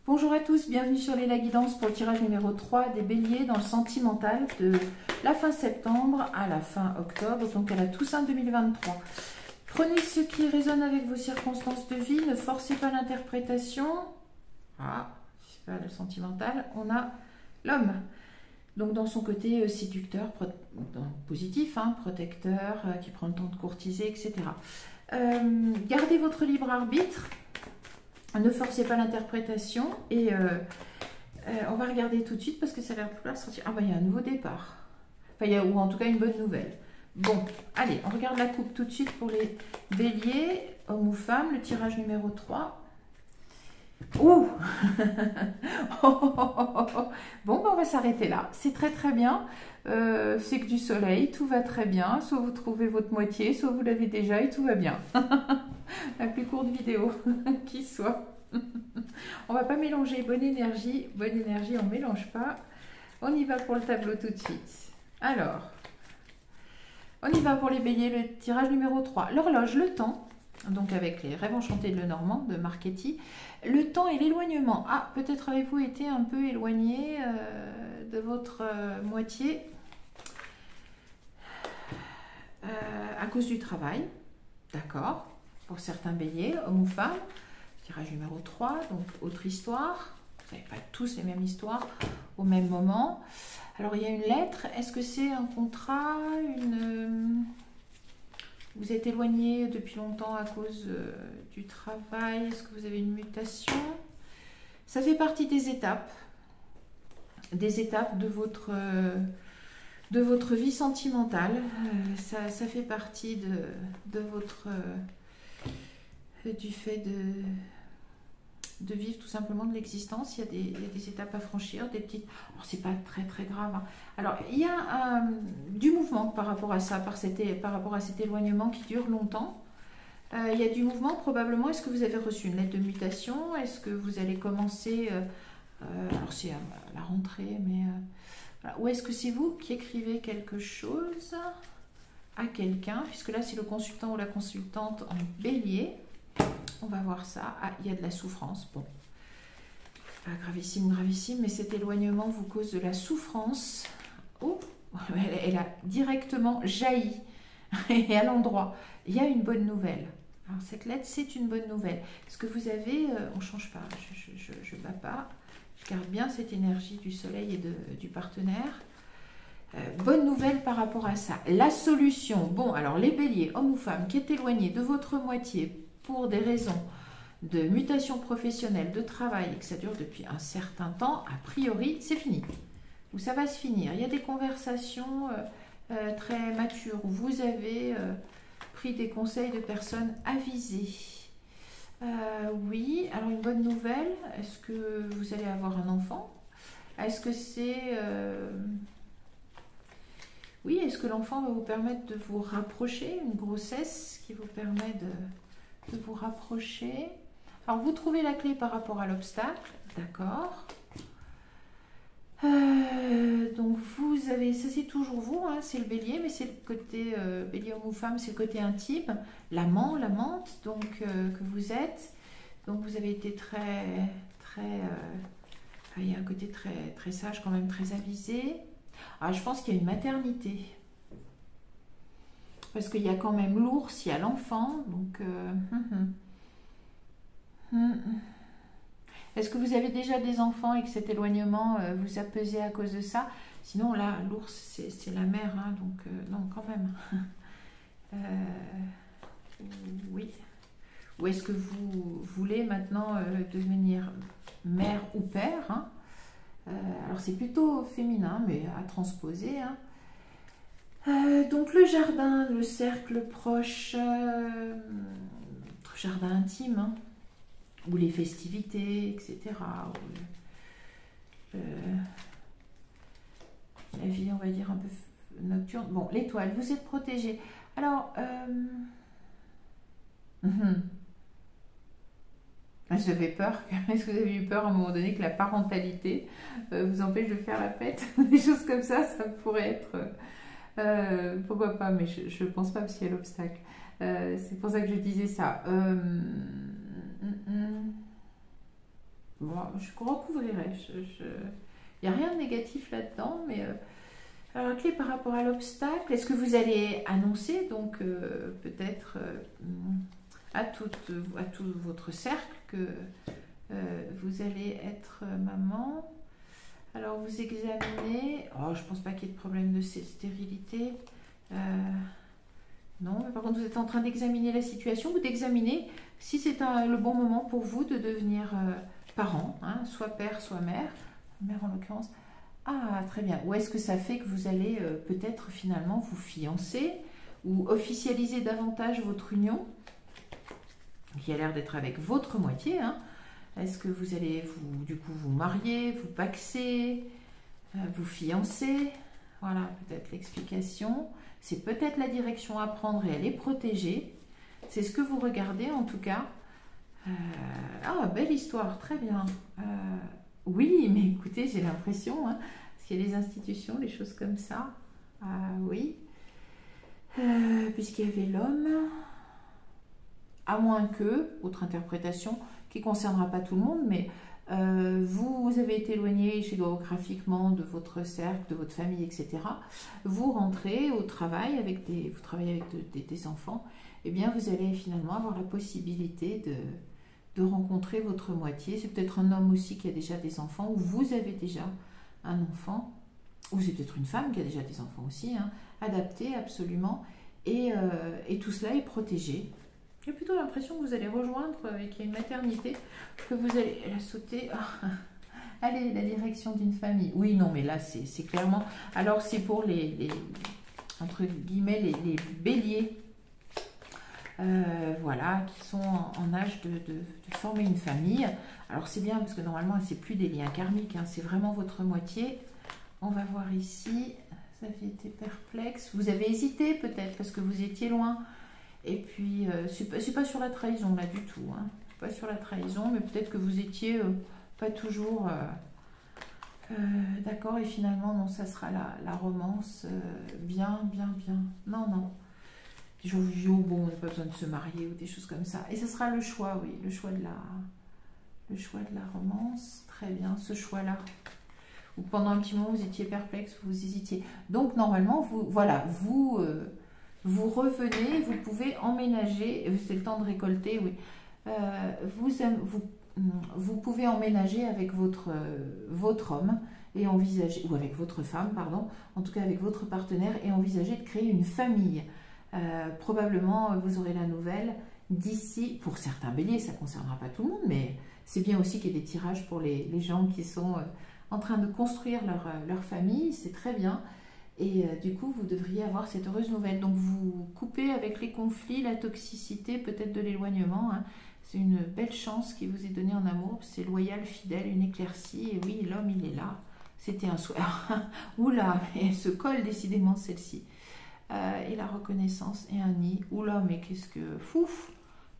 Bonjour à tous, bienvenue sur les La Guidance pour le tirage numéro 3 des béliers dans le sentimental de la fin septembre à la fin octobre, donc à la Toussaint 2023. Prenez ce qui résonne avec vos circonstances de vie, ne forcez pas l'interprétation. Ah, c'est pas le sentimental, on a l'homme. Donc dans son côté séducteur, positif, hein, protecteur, qui prend le temps de courtiser, etc. Gardez votre libre arbitre. Ne forcez pas l'interprétation et on va regarder tout de suite parce que ça a l'air de pouvoir sortir. Ah bah il y a un nouveau départ. Enfin, ou en tout cas une bonne nouvelle. Bon, allez, on regarde la coupe tout de suite pour les béliers, hommes ou femmes, le tirage numéro 3. Ouh Bon, bah on va s'arrêter là. C'est très très bien. C'est que du soleil, tout va très bien. Soit vous trouvez votre moitié, soit vous l'avez déjà et tout va bien. La plus courte vidéo qui soit. On va pas mélanger bonne énergie, on ne mélange pas. On y va pour le tableau tout de suite. Alors, on y va pour les béliers, le tirage numéro 3. L'horloge, le temps, donc avec les rêves enchantés de Lenormand, de Marchetti. Le temps et l'éloignement. Ah, peut-être avez-vous été un peu éloigné de votre moitié à cause du travail. D'accord. Pour certains béliers, hommes ou femmes. Tirage numéro 3, donc autre histoire. Vous n'avez pas tous les mêmes histoires au même moment. Alors, il y a une lettre. Est-ce que c'est un contrat, Vous êtes éloigné depuis longtemps à cause du travail? Est-ce que vous avez une mutation? Ça fait partie des étapes de votre vie sentimentale. Ça fait partie de votre... du fait de vivre tout simplement de l'existence. Il y a des étapes à franchir, des petites... Alors, c'est pas très très grave. Hein. Alors, il y a du mouvement par rapport à ça, par rapport à cet éloignement qui dure longtemps. Il y a du mouvement probablement. Est-ce que vous avez reçu une lettre de mutation? Est-ce que vous allez commencer... alors, c'est à la rentrée, mais... voilà. Ou est-ce que c'est vous qui écrivez quelque chose à quelqu'un? Puisque là, c'est le consultant ou la consultante en bélier. On va voir ça. Ah, il y a de la souffrance. Bon, pas gravissime, mais cet éloignement vous cause de la souffrance. Oh, elle a directement jailli. Et à l'endroit, il y a une bonne nouvelle. Alors, cette lettre, c'est une bonne nouvelle. Est-ce que vous avez... on ne change pas, je ne bats pas. Je garde bien cette énergie du soleil et du partenaire. Bonne nouvelle par rapport à ça. La solution. Bon, alors les béliers, hommes ou femmes, qui est éloignés de votre moitié pour des raisons de mutation professionnelle, de travail, et que ça dure depuis un certain temps, a priori, c'est fini. Ou ça va se finir. Il y a des conversations très matures où vous avez pris des conseils de personnes avisées. Oui, alors une bonne nouvelle, est-ce que vous allez avoir un enfant? Est-ce que c'est... Oui, est-ce que l'enfant va vous permettre de vous rapprocher? Une grossesse qui vous permet de vous rapprocher. Alors, vous trouvez la clé par rapport à l'obstacle. D'accord. Donc, vous avez... Ça, c'est toujours vous. Hein, c'est le bélier, mais c'est le côté... bélier, homme ou femme, c'est le côté intime. L'amant, l'amante, donc, que vous êtes. Donc, vous avez été très... il y a un côté très, très sage, quand même, très avisé. Ah, je pense qu'il y a une maternité. Parce qu'il y a quand même l'ours, il y a l'enfant. Donc, Est-ce que vous avez déjà des enfants et que cet éloignement vous a pesé à cause de ça? Sinon, là, l'ours, c'est la mère. Hein, donc, non, quand même. Oui. Ou est-ce que vous voulez maintenant devenir mère ou père, hein? Alors c'est plutôt féminin, mais à transposer. Hein. Donc le jardin, le cercle proche, votre jardin intime, hein, ou les festivités, etc. Ou, la vie, on va dire, un peu nocturne. Bon, l'étoile, vous êtes protégé. Alors, j'avais peur, est-ce que vous avez eu peur à un moment donné que la parentalité vous empêche de faire la fête? Des choses comme ça pourrait être... pourquoi pas, mais je ne pense pas parce qu'il y a l'obstacle. C'est pour ça que je disais ça. Bon, je recouvrirai. Il n'y a rien de négatif là-dedans, mais alors, clé par rapport à l'obstacle, est-ce que vous allez annoncer donc peut-être à tout votre cercle que vous allez être maman? Alors vous examinez, oh, je pense pas qu'il y ait de problème de stérilité. Non, mais par contre vous êtes en train d'examiner la situation ou d'examiner si c'est le bon moment pour vous de devenir parent, hein, soit père, soit mère en l'occurrence. Ah, très bien. Ou est-ce que ça fait que vous allez peut-être finalement vous fiancer ou officialiser davantage votre union, qui a l'air d'être avec votre moitié, hein. Est-ce que vous allez du coup vous marier, vous paxer, vous fiancer? Voilà, peut-être l'explication. C'est peut-être la direction à prendre et elle est protégée. C'est ce que vous regardez en tout cas. Ah, belle histoire, très bien. Oui, mais écoutez, j'ai l'impression, hein, parce qu'il y a des institutions, des choses comme ça. Oui. Puisqu'il y avait l'homme. À moins que, autre interprétation, qui ne concernera pas tout le monde, mais vous avez été éloigné géographiquement de votre cercle, de votre famille, etc. Vous rentrez au travail, vous travaillez avec des enfants, et bien vous allez finalement avoir la possibilité de rencontrer votre moitié. C'est peut-être un homme aussi qui a déjà des enfants, ou vous avez déjà un enfant, ou c'est peut-être une femme qui a déjà des enfants aussi, hein, adapté absolument, et tout cela est protégé. J'ai plutôt l'impression que vous allez rejoindre et qu'il y a une maternité, que vous allez la sauter. Allez, la direction d'une famille. Oui, non, mais là, c'est clairement... Alors, c'est pour entre guillemets, les béliers, voilà, qui sont en âge de former une famille. Alors, c'est bien, parce que normalement, c'est plus des liens karmiques, hein, c'est vraiment votre moitié. On va voir ici, vous avez été perplexe. Vous avez hésité, peut-être, parce que vous étiez loin. Et puis, c'est pas sur la trahison, là, du tout. Hein. Pas sur la trahison, mais peut-être que vous étiez pas toujours d'accord. Et finalement, non, ça sera la romance. Bien. Non. Bon, on n'a pas besoin de se marier ou des choses comme ça. Et ce sera le choix, oui. Le choix de la romance. Très bien, ce choix-là. Ou pendant un petit moment, vous étiez perplexe, vous hésitiez. Donc, normalement, vous revenez, vous pouvez emménager, c'est le temps de récolter, oui. Vous pouvez emménager avec votre homme et envisager, ou avec votre femme, pardon, en tout cas avec votre partenaire, et envisager de créer une famille. Probablement, vous aurez la nouvelle d'ici, pour certains béliers, ça ne concernera pas tout le monde, mais c'est bien aussi qu'il y ait des tirages pour les gens qui sont en train de construire leur famille, c'est très bien. Et du coup, vous devriez avoir cette heureuse nouvelle. Donc, vous coupez avec les conflits, la toxicité, peut-être de l'éloignement. Hein. C'est une belle chance qui vous est donnée en amour. C'est loyal, fidèle, une éclaircie. Et oui, l'homme, il est là. C'était un souhait. Oula, elle se colle décidément celle-ci. Et la reconnaissance et un nid. Oula, mais qu'est-ce que... Fouf,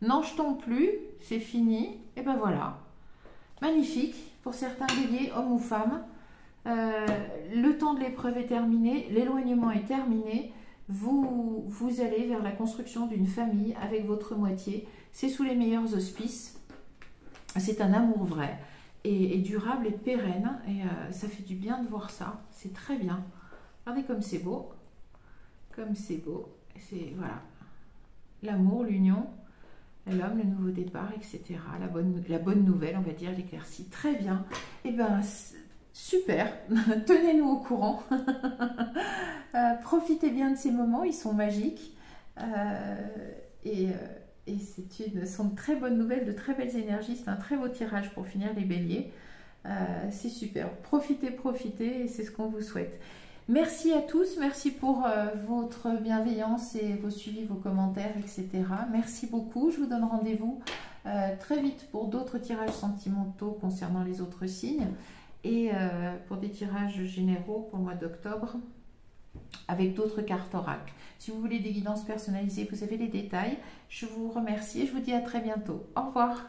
n'en jetons plus, c'est fini. Et ben voilà. Magnifique. Pour certains béliers, hommes ou femmes. Le temps de l'épreuve est terminé, l'éloignement est terminé, vous allez vers la construction d'une famille avec votre moitié, c'est sous les meilleurs auspices, c'est un amour vrai et durable et pérenne, et ça fait du bien de voir ça, c'est très bien. Regardez comme c'est beau, c'est voilà, l'amour, l'union, l'homme, le nouveau départ, etc. La bonne nouvelle, on va dire, l'éclaircie, très bien, et ben super, tenez-nous au courant. Profitez bien de ces moments, ils sont magiques. Et ce sont de très bonnes nouvelles, de très belles énergies. C'est un très beau tirage pour finir les béliers. C'est super. Profitez, et c'est ce qu'on vous souhaite. Merci à tous, merci pour votre bienveillance et vos suivis, vos commentaires, etc. Merci beaucoup. Je vous donne rendez-vous très vite pour d'autres tirages sentimentaux concernant les autres signes. Et pour des tirages généraux pour le mois d'octobre avec d'autres cartes oracle. Si vous voulez des guidances personnalisées, vous avez les détails. Je vous remercie et je vous dis à très bientôt. Au revoir.